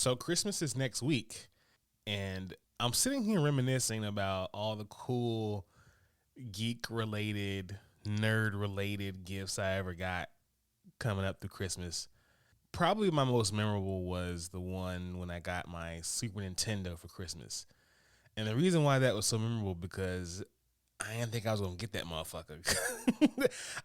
So Christmas is next week, and I'm sitting here reminiscing about all the cool geek-related, nerd-related gifts I ever got coming up through Christmas. Probably my most memorable was the one when I got my Super Nintendo for Christmas. And the reason why that was so memorable because I didn't think I was going to get that motherfucker.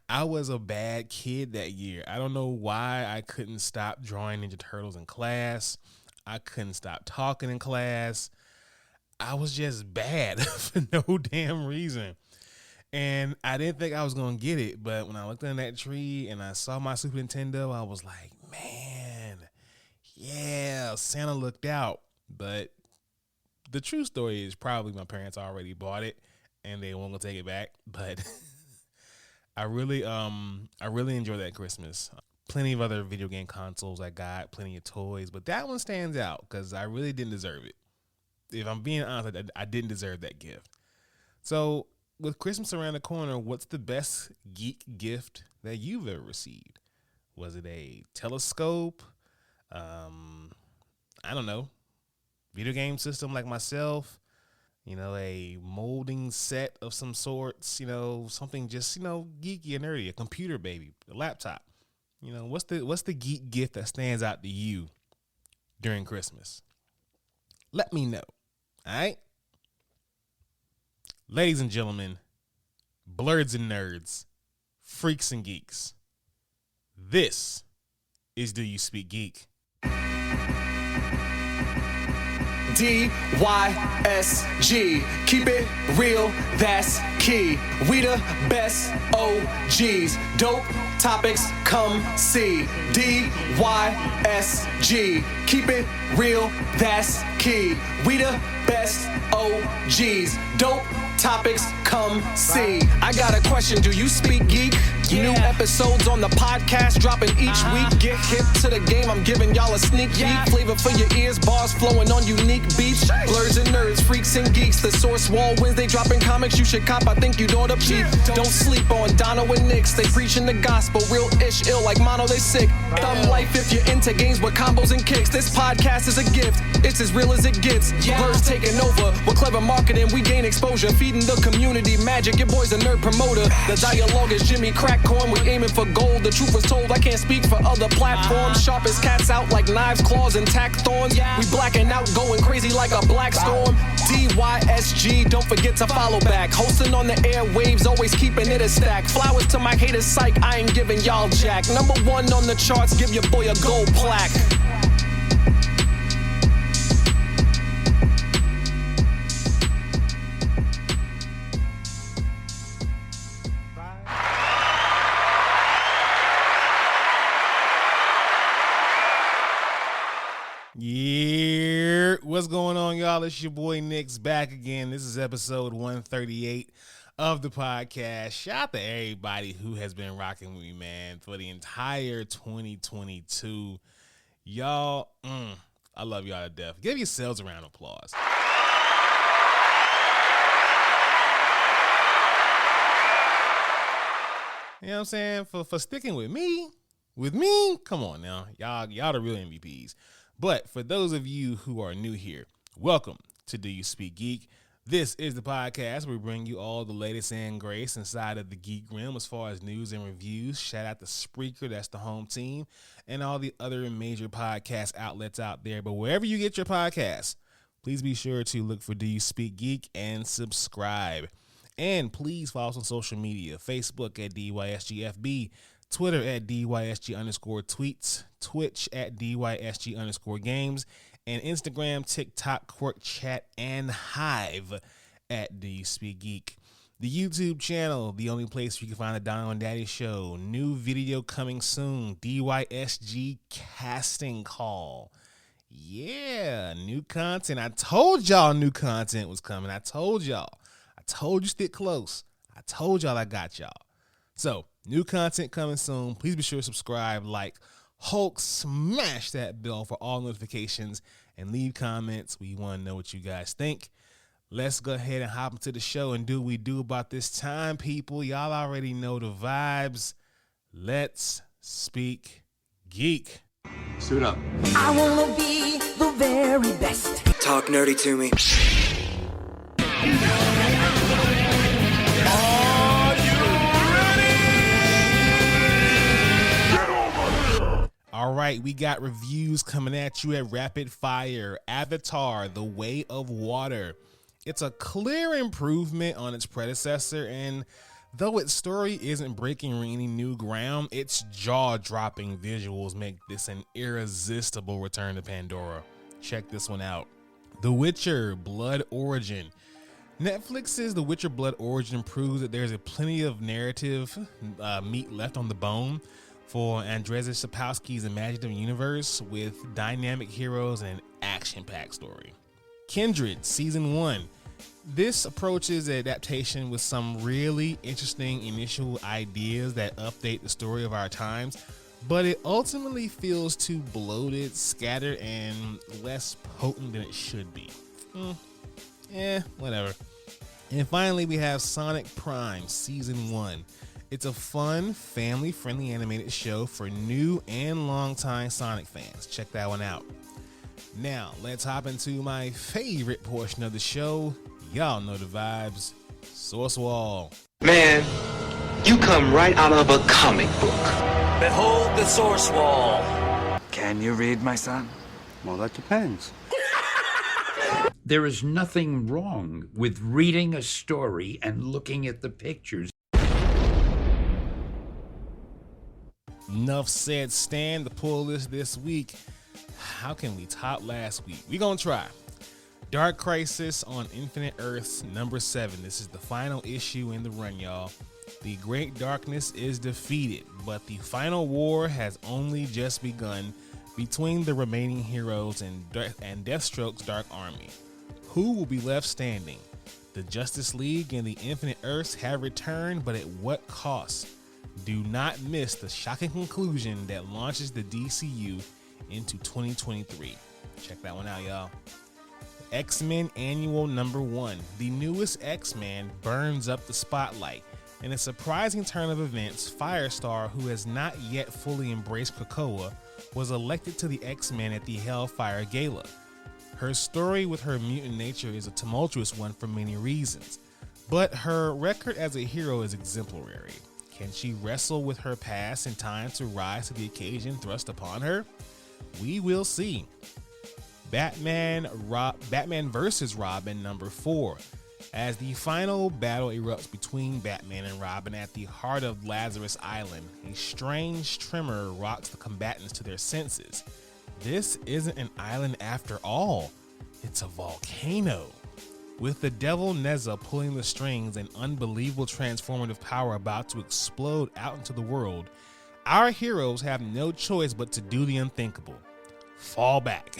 I was a bad kid that year. I don't know why I couldn't stop drawing Ninja Turtles in class. I couldn't stop talking in class. I was just bad for no damn reason. And I didn't think I was going to get it. But when I looked in that tree and I saw my Super Nintendo, I was like, man, yeah, Santa looked out. But the true story is probably my parents already bought it and they won't go take it back. But I really enjoyed that Christmas. Plenty of other video game consoles I got, plenty of toys, but that one stands out because I really didn't deserve it. If I'm being honest, I didn't deserve that gift. So with Christmas around the corner, what's the best geek gift that you've ever received? Was it a telescope? I don't know. Video game system like myself? A molding set of some sorts, something just, geeky and nerdy, a computer baby, a laptop. What's the geek gift that stands out to you during Christmas? Let me know. All right. Ladies and gentlemen, blurs and nerds, freaks and geeks. This is Do You Speak Geek? DYSG, keep it real, that's key. We the best OGs, dope topics, come see. DYSG, keep it real, that's key. We the best OGs, dope topics, come see. I got a question, do you speak geek? Yeah. New episodes on the podcast dropping each week. Get hip to the game, I'm giving y'all a sneak peek. Flavor for your ears, bars flowing on unique beats. Blurs and nerds, freaks and geeks. The source wall Wednesday dropping comics you should cop. I think you'd ought to peep. Don't sleep on Dono and Nix. They preaching the gospel, real ish ill like mono. They sick. Thumb life if you're into games with combos and kicks. This podcast is a gift. It's as real as it gets. Blurs taking over with clever marketing. We gain exposure, feeding the community magic. Your boy's a nerd promoter. The dialogue is Jimmy Crackcorn. We aiming for gold. The truth was told. I can't speak for other platforms. Sharp as cats out like knives, claws, and tack thorns. We blacking out, going crazy like a black storm. DYSG, don't forget to follow back. Hosting on the airwaves, always keeping it a stack. Flowers to my haters, psych. I ain't giving y'all jack. Number one on the charts, give your boy a gold plaque. Yeah, what's going on, y'all? It's your boy Nick's back again. This is episode 138 of the podcast. Shout out to everybody who has been rocking with me, man, for the entire 2022. Y'all, I love y'all to death. Give yourselves a round of applause. You know what I'm saying? For sticking with me, come on now. Y'all the real MVPs. But for those of you who are new here, welcome to Do You Speak Geek? This is the podcast where we bring you all the latest and greatest inside of the geek realm as far as news and reviews. Shout out to Spreaker, that's the home team, and all the other major podcast outlets out there. But wherever you get your podcasts, please be sure to look for Do You Speak Geek and subscribe. And please follow us on social media, Facebook at DYSGFB, Twitter at DYSG_tweets, Twitch at DYSG_games, and Instagram, TikTok, Quirk Chat, and Hive at Do You Speak Geek. The YouTube channel, the only place where you can find the Don and Daddy Show. New video coming soon, DYSG Casting Call. Yeah, new content. I told y'all new content was coming. I told you stick close. I told y'all I got y'all. So, new content coming soon. Please be sure to subscribe, like, Hulk, smash that bell for all notifications, and leave comments. We want to know what you guys think. Let's go ahead and hop into the show and do what we do about this time, people. Y'all already know the vibes. Let's speak geek. Suit up. I wanna be the Talk nerdy to me. All right, we got reviews coming at you at Rapid Fire. Avatar: The Way of Water. It's a clear improvement on its predecessor, and though its story isn't breaking any new ground, its jaw-dropping visuals make this an irresistible return to Pandora. Check this one out. The Witcher: Blood Origin. Netflix's The Witcher: Blood Origin proves that there's plenty of narrative meat left on the bone for Andrzej Sapkowski's imaginative universe with dynamic heroes and an action-packed story. Kindred Season 1. This approaches the adaptation with some really interesting initial ideas that update the story of our times, but it ultimately feels too bloated, scattered, and less potent than it should be. Whatever. And finally, we have Sonic Prime Season 1. It's a fun, family-friendly animated show for new and longtime Sonic fans. Check that one out. Now, let's hop into my favorite portion of the show. Y'all know the vibes. Source Wall. Man, you come right out of a comic book. Behold the Source Wall. Can you read, my son? Well, that depends. There is nothing wrong with reading a story and looking at the pictures. Enough said. Stan, the pull list this week. How can we top last week? We gonna try. Dark Crisis on Infinite Earths, number 7. This is the final issue in the run, y'all. The Great Darkness is defeated, but the final war has only just begun between the remaining heroes and Deathstroke's Dark Army. Who will be left standing? The Justice League and the Infinite Earths have returned, but at what cost? Do not miss the shocking conclusion that launches the DCU into 2023. Check that one out, y'all. X-Men Annual number 1. The newest X-Men burns up the spotlight. In a surprising turn of events, Firestar, who has not yet fully embraced Krakoa, was elected to the X-Men at the Hellfire Gala. Her story with her mutant nature is a tumultuous one for many reasons, but her record as a hero is exemplary. Can she wrestle with her past in time to rise to the occasion thrust upon her? We will see. Batman vs. Robin number 4. As the final battle erupts between Batman and Robin at the heart of Lazarus Island, a strange tremor rocks the combatants to their senses. This isn't an island after all. It's a volcano. With the devil Neza pulling the strings and unbelievable transformative power about to explode out into the world, our heroes have no choice but to do the unthinkable. Fall back.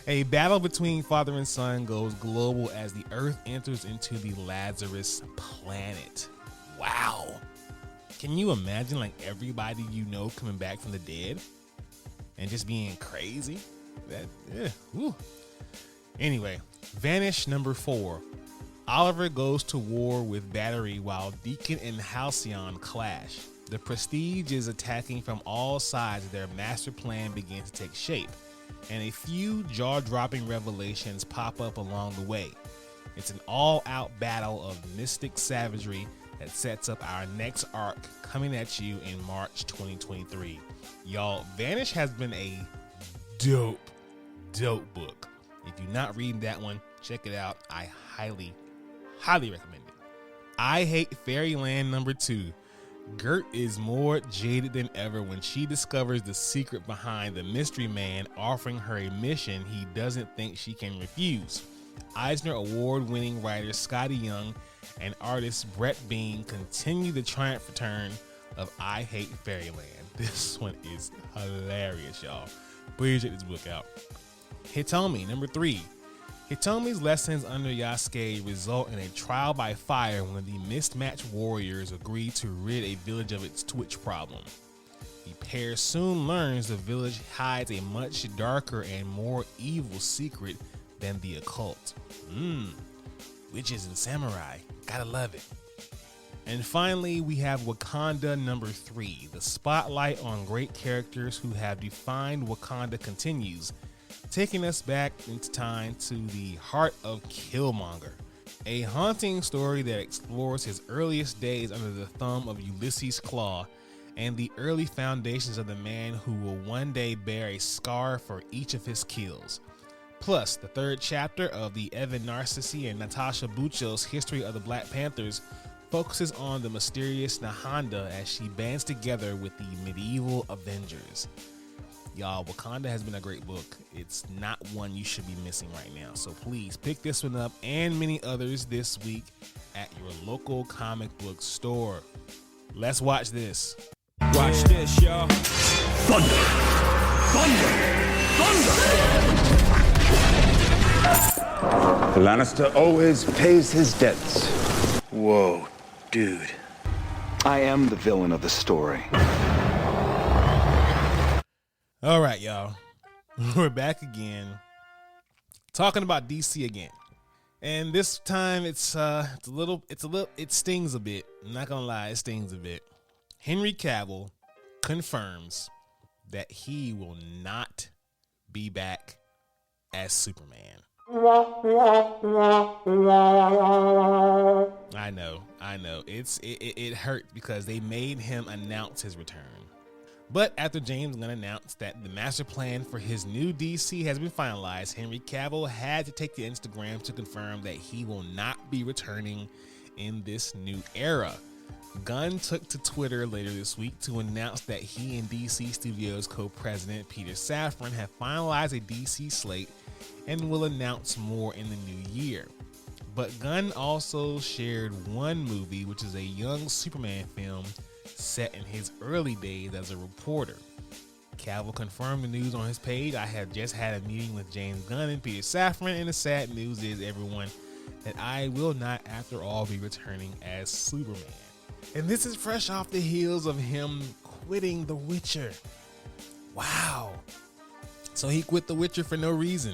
A battle between father and son goes global as the Earth enters into the Lazarus planet. Wow. Can you imagine like everybody you know coming back from the dead and just being crazy? Anyway, Vanish number 4. Oliver goes to war with Battery while Deacon and Halcyon clash. The Prestige is attacking from all sides as their master plan begins to take shape, and a few jaw-dropping revelations pop up along the way. It's an all-out battle of mystic savagery that sets up our next arc coming at you in March 2023. Y'all, Vanish has been a dope book. If you're not reading that one, check it out. I highly recommend it. I Hate Fairyland number 2. Gert is more jaded than ever when she discovers the secret behind the mystery man offering her a mission he doesn't think she can refuse. Eisner Award-winning writer Scotty Young and artist Brett Bean continue the triumph return of I Hate Fairyland. This one is hilarious, y'all. Please check this book out. Hitomi number 3. Hitomi's lessons under Yasuke result in a trial by fire when the mismatched warriors agree to rid a village of its twitch problem. The pair soon learns the village hides a much darker and more evil secret than the occult. Witches and samurai, gotta love it. And finally, we have Wakanda number 3. The spotlight on great characters who have defined Wakanda continues taking us back into time to the heart of Killmonger, a haunting story that explores his earliest days under the thumb of Ulysses Claw and the early foundations of the man who will one day bear a scar for each of his kills. Plus, the third chapter of the Evan Narcisse and Natasha Bucco's History of the Black Panthers focuses on the mysterious Nahanda as she bands together with the medieval Avengers. Y'all, Wakanda has been a great book. It's not one you should be missing right now. So please pick this one up and many others this week at your local comic book store. Let's watch this. Watch this, y'all. Thunder! Lannister always pays his debts. Whoa, dude. I am the villain of the story. All right, y'all. We're back again, talking about DC again. And this time it stings a bit. I'm not gonna lie, it stings a bit. Henry Cavill confirms that he will not be back as Superman. I know. It hurt because they made him announce his return. But after James Gunn announced that the master plan for his new DC has been finalized, Henry Cavill had to take to Instagram to confirm that he will not be returning in this new era. Gunn took to Twitter later this week to announce that he and DC Studios co-president Peter Safran have finalized a DC slate and will announce more in the new year. But Gunn also shared one movie, which is a young Superman film set in his early days as a reporter. Cavill confirmed the news on his page. I have just had a meeting with James Gunn and Peter Safran, and the sad news is, everyone, that I will not, after all, be returning as Superman. And this is fresh off the heels of him quitting The Witcher. Wow. So he quit The Witcher for no reason.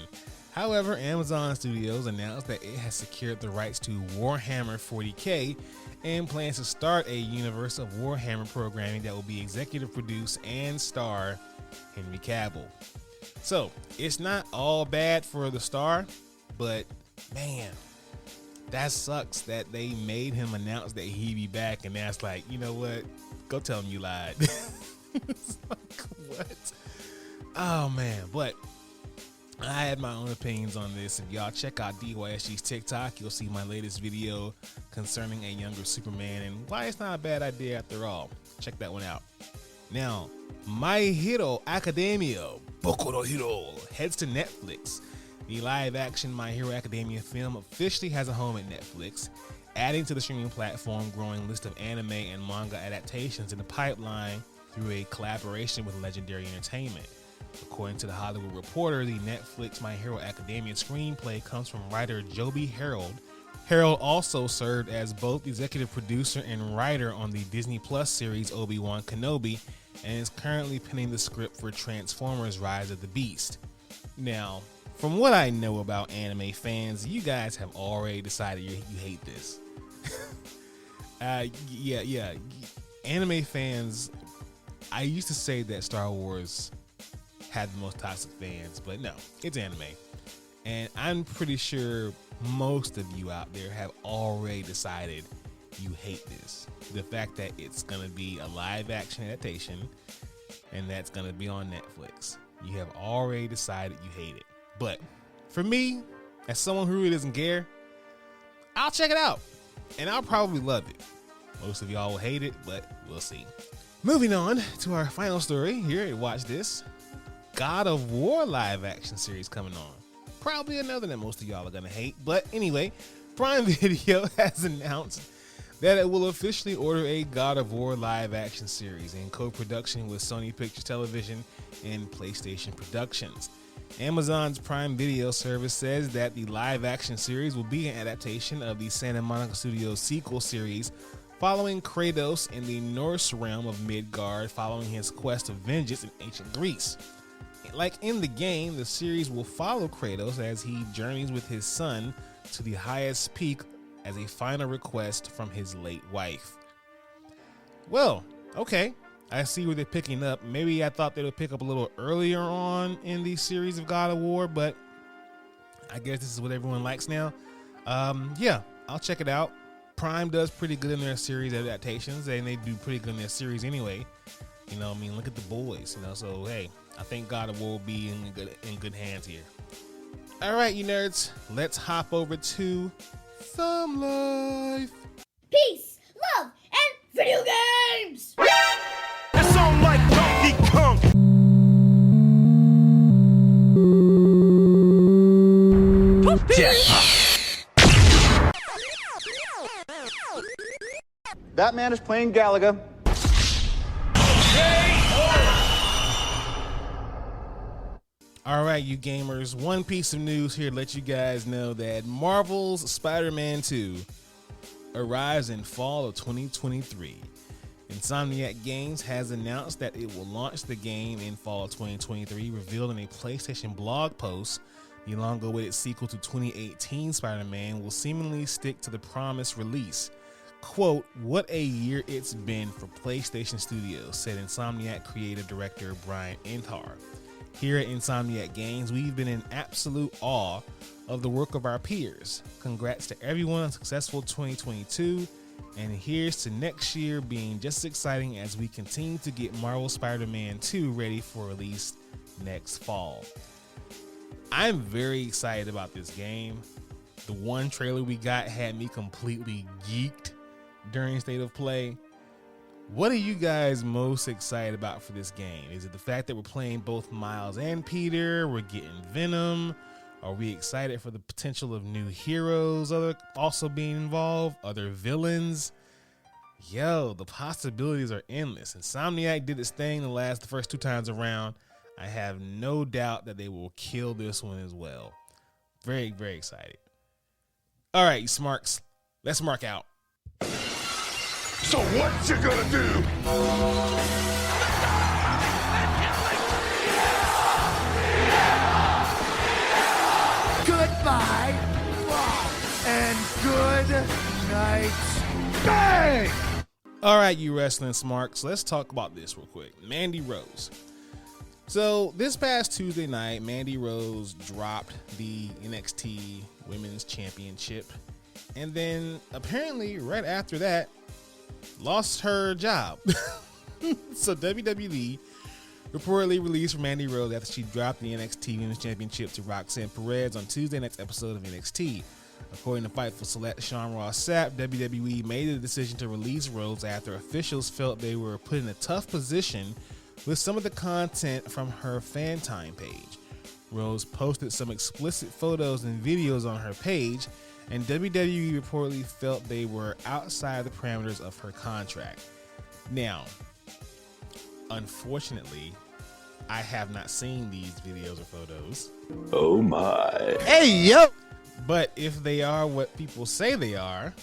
However, Amazon Studios announced that it has secured the rights to Warhammer 40K and plans to start a universe of Warhammer programming that will be executive produced and star Henry Cavill. So, it's not all bad for the star, but man, that sucks that they made him announce that he'd be back, and that's like, you know what? Go tell him you lied. It's like, what? Oh man, but I had my own opinions on this. If y'all check out DYSG's TikTok, you'll see my latest video concerning a younger Superman and why it's not a bad idea after all. Check that one out. Now, My Hero Academia, Boku no Hero, heads to Netflix. The live-action My Hero Academia film officially has a home at Netflix, adding to the streaming platform growing list of anime and manga adaptations in the pipeline through a collaboration with Legendary Entertainment. According to The Hollywood Reporter, the Netflix My Hero Academia screenplay comes from writer Joby Harold. Harold also served as both executive producer and writer on the Disney Plus series Obi-Wan Kenobi and is currently penning the script for Transformers Rise of the Beast. Now, from what I know about anime fans, you guys have already decided you hate this. Yeah. Anime fans, I used to say that Star Wars had the most toxic fans, but no, it's anime. And I'm pretty sure most of you out there have already decided you hate this. The fact that it's going to be a live action adaptation and that's going to be on Netflix. You have already decided you hate it. But for me, as someone who really doesn't care, I'll check it out and I'll probably love it. Most of y'all will hate it, but we'll see. Moving on to our final story here at Watch This. God of War live action series coming on. Probably another that most of y'all are gonna hate, but anyway, Prime Video has announced that it will officially order a God of War live action series in co-production with Sony Pictures Television and PlayStation Productions. Amazon's Prime Video service says that the live action series will be an adaptation of the Santa Monica Studios sequel series following Kratos in the Norse realm of Midgard following his quest of vengeance in ancient Greece. Like in the game, the series will follow Kratos as he journeys with his son to the highest peak as a final request from his late wife. Well, okay. I see where they're picking up. Maybe I thought they would pick up a little earlier on in the series of God of War, but I guess this is what everyone likes now. Yeah, I'll check it out. Prime does pretty good in their series adaptations, and they do pretty good in their series anyway. You know, I mean, look at the boys. You know, so hey, I think God of War will be in good hands here. All right, you nerds, let's hop over to Thumb Life. Peace, love, and video games. That sound like Donkey Kong. That man is playing Galaga. All right, you gamers, one piece of news here to let you guys know that Marvel's Spider-Man 2 arrives in fall of 2023. Insomniac Games has announced that it will launch the game in fall of 2023, revealed in a PlayStation blog post. The long-awaited sequel to 2018 Spider-Man will seemingly stick to the promised release. Quote, "What a year it's been for PlayStation Studios," said Insomniac creative director Brian Intar. "Here at Insomniac Games, we've been in absolute awe of the work of our peers. Congrats to everyone on successful 2022, and here's to next year being just as exciting as we continue to get Marvel Spider-Man 2 ready for release next fall." I'm very excited about this game. The one trailer we got had me completely geeked during State of Play. What are you guys most excited about for this game? Is it the fact that we're playing both Miles and Peter? We're getting Venom? Are we excited for the potential of new heroes also being involved? Other villains? Yo, the possibilities are endless. Insomniac did its thing the first two times around. I have no doubt that they will kill this one as well. Very, very excited. All right, you smarks, let's mark out. So what you gonna do? Goodbye, and good night. Bang! All right, you wrestling smarks, let's talk about this real quick. Mandy Rose. So this past Tuesday night, Mandy Rose dropped the NXT Women's Championship, and then apparently right after that, lost her job. So WWE reportedly released Mandy Rose after she dropped the NXT Women's Championship to Roxanne Perez on Tuesday night's episode of NXT. According to Fightful Select Sean Ross Sapp, WWE made the decision to release Rose after officials felt they were put in a tough position with some of the content from her fan time page. Rose posted some explicit photos and videos on her page, and WWE reportedly felt they were outside the parameters of her contract. Now, unfortunately, I have not seen these videos or photos. Oh my. Hey, yo! But if they are what people say they are,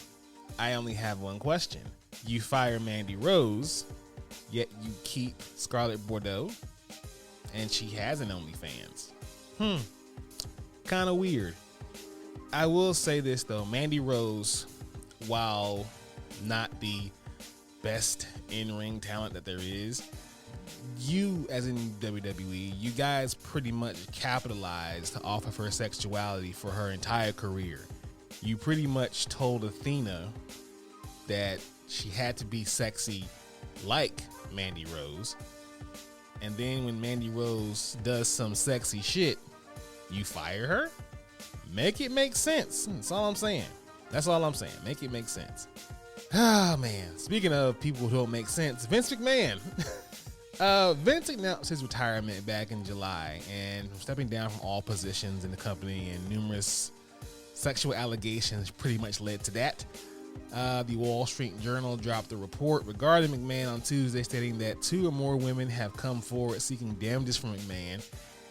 I only have one question. You fire Mandy Rose, yet you keep Scarlett Bordeaux, and she has an OnlyFans. Kind of weird. I will say this though, Mandy Rose, while not the best in-ring talent that there is, you, as in WWE, you guys pretty much capitalized off of her sexuality for her entire career. You pretty much told Athena that she had to be sexy like Mandy Rose. And then when Mandy Rose does some sexy shit, you fire her? Make it make sense. That's all I'm saying. That's all I'm saying. Make it make sense. Ah, man. Speaking of people who don't make sense, Vince McMahon. Vince announced his retirement back in July and stepping down from all positions in the company, and numerous sexual allegations pretty much led to that. The Wall Street Journal dropped a report regarding McMahon on Tuesday, stating that 2 or more women have come forward seeking damages from McMahon,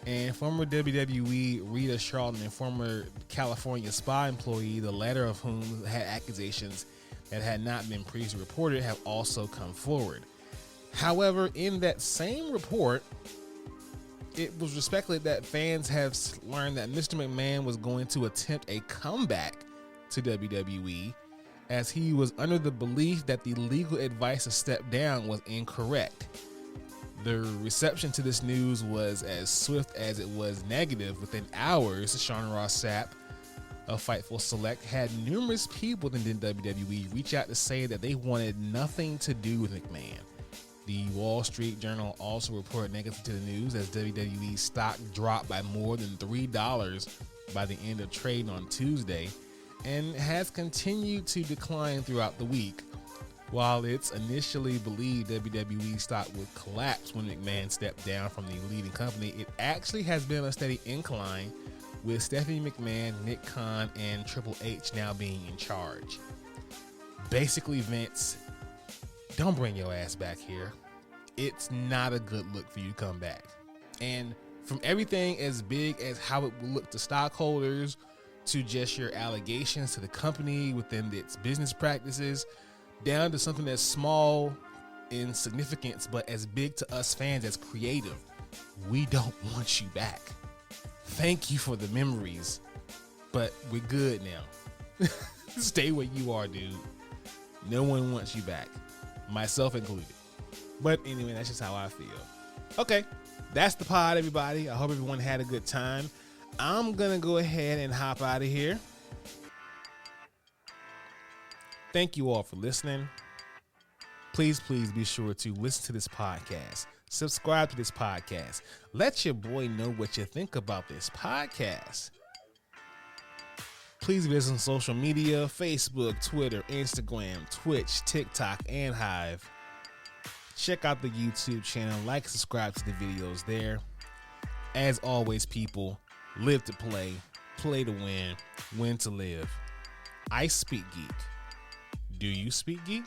and former WWE Rita Charlton and former California Spa employee, the latter of whom had accusations that had not been previously reported, have also come forward. However, in that same report, it was speculated that fans have learned that Mr. McMahon was going to attempt a comeback to WWE, as he was under the belief that the legal advice to step down was incorrect. The reception to this news was as swift as it was negative. Within hours, Sean Ross Sapp of Fightful Select had numerous people within WWE reach out to say that they wanted nothing to do with McMahon. The Wall Street Journal also reported negatively to the news as WWE stock dropped by more than $3 by the end of trading on Tuesday and has continued to decline throughout the week. While it's initially believed WWE stock would collapse when McMahon stepped down from the leading company, it actually has been a steady incline, with Stephanie McMahon, Nick Khan, and Triple H now being in charge. Basically, Vince, don't bring your ass back here. It's not a good look for you to come back. And from everything as big as how it will look to stockholders, to just your allegations to the company within its business practices, down to something that's small in significance but as big to us fans as creative, we don't want you back. Thank you for the memories, but we're good now. Stay where you are, dude. No one wants you back, myself included. But anyway, that's just how I feel. Okay, that's the pod, everybody. I hope everyone had a good time. I'm gonna go ahead and hop out of here. Thank you all for listening. Please be sure to listen to this podcast. Subscribe to this podcast. Let your boy know what you think about this podcast. Please visit on social media: Facebook, Twitter, Instagram, Twitch, TikTok, and Hive. Check out the YouTube channel. Like, subscribe to the videos there. As always, people, live to play to win to live. I speak geek. Do you speak geek?